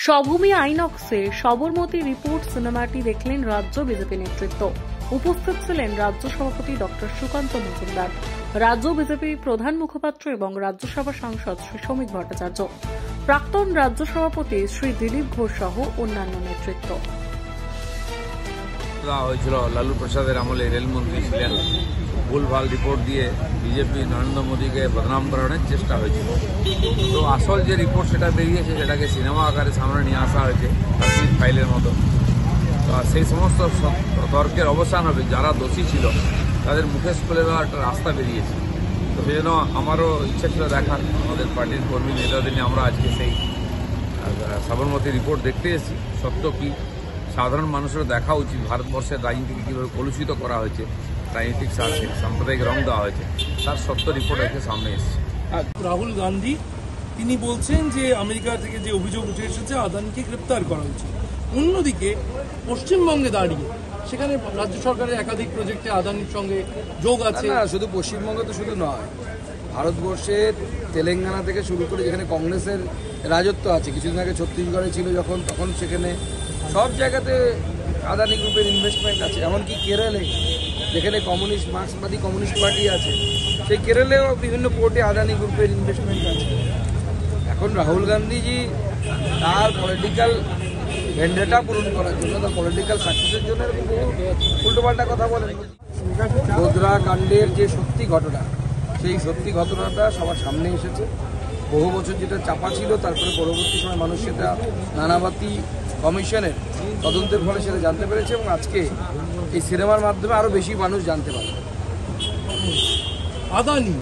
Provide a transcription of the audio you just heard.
স্বভূমি আইনক্সে Sabarmati report সিনেমাটি দেখলেন রাজ্য বিজেপি নেতৃত্ব। উপস্থিত ছিলেন রাজ্য সভাপতি ডক্টর সুকান্ত মজুমদার, রাজ্য বিজেপি প্রধান মুখপাত্র এবং রাজ্যসভা সাংসদ শ্রী শ্রমিক ভট্টাচার্য, প্রাক্তন রাজ্য সভাপতি শ্রী দিলীপ ঘোষ সহ অন্যান্য নেতৃত্ব। হয়েছিল লালু প্রসাদের আমলে রেলমন্ত্রী ছিলেন, ভুলভাল রিপোর্ট দিয়ে বিজেপি নরেন্দ্র মোদীকে বদনাম করানোর চেষ্টা হয়েছিল। তো আসল যে রিপোর্ট সেটা বেরিয়েছে সেটাকে সিনেমা আকারে সামনে নিয়ে আসা হয়েছে কাশ্মীর ফাইলের মতো। তো সেই সমস্ত তর্কের অবসান হবে, যারা দোষী ছিল তাদের মুখেশ খুলে দেওয়ার একটা রাস্তা বেরিয়েছে। তো সেই জন্য আমারও ইচ্ছা ছিল দেখার, আমাদের পার্টির কর্মী নেতাদের নিয়ে আমরা আজকে সেই সবরমতী রিপোর্ট দেখতে এসেছি। সত্য কি সাধারণ মানুষেরও দেখা উচিত, ভারতবর্ষের রাজনীতিকে কীভাবে কলুষিত করা হয়েছে, রাজনৈতিক স্বার্থে সাম্প্রদায়িক রং দেওয়া হয়েছে, তার সত্য রিপোর্ট এসে সামনে এসেছে। রাহুল গান্ধী তিনি বলছেন যে আমেরিকা থেকে যে অভিযোগ উঠে এসেছে আদানিকে গ্রেপ্তার করা উচিত। অন্যদিকে পশ্চিমবঙ্গে দাঁড়িয়ে সেখানে রাজ্য সরকারের একাধিক প্রজেক্টে আদানির সঙ্গে যোগ আছে। না, শুধু পশ্চিমবঙ্গে তো শুধু নয়, ভারতবর্ষের তেলেঙ্গানা থেকে শুরু করে যেখানে কংগ্রেসের রাজত্ব আছে, কিছুদিন আগে ছত্তিশগড়ে ছিল যখন, তখন সেখানে সব জায়গাতে আদানি গ্রুপের ইনভেস্টমেন্ট আছে। এমনকি কেরলে যেখানে কমিউনিস্ট মার্ক্সবাদী কমিউনিস্ট পার্টি আছে, সেই কেরলেও বিভিন্ন পোর্টে আদানি গ্রুপের ইনভেস্টমেন্ট আছে। এখন রাহুল গান্ধীজি তার পলিটিক্যাল ভেন্ডেটা পূরণ করার জন্য, তার পলিটিক্যাল সাকসেসের জন্য উল্টোপাল্টা কথা বলেন। গোধরা কাণ্ডের যে সত্যি ঘটনা, সেই সত্যি ঘটনাটা সবার সামনে এসেছে। বহু বছর যেটা চাপা ছিল, তারপরে পরবর্তী সময় মানুষ সেটা নানাবাতি কমিশনের তদন্তের ফলে সেটা জানতে পেরেছে এবং আজকে এই সিনেমার মাধ্যমে আরও বেশি মানুষ জানতে পারে। আদানি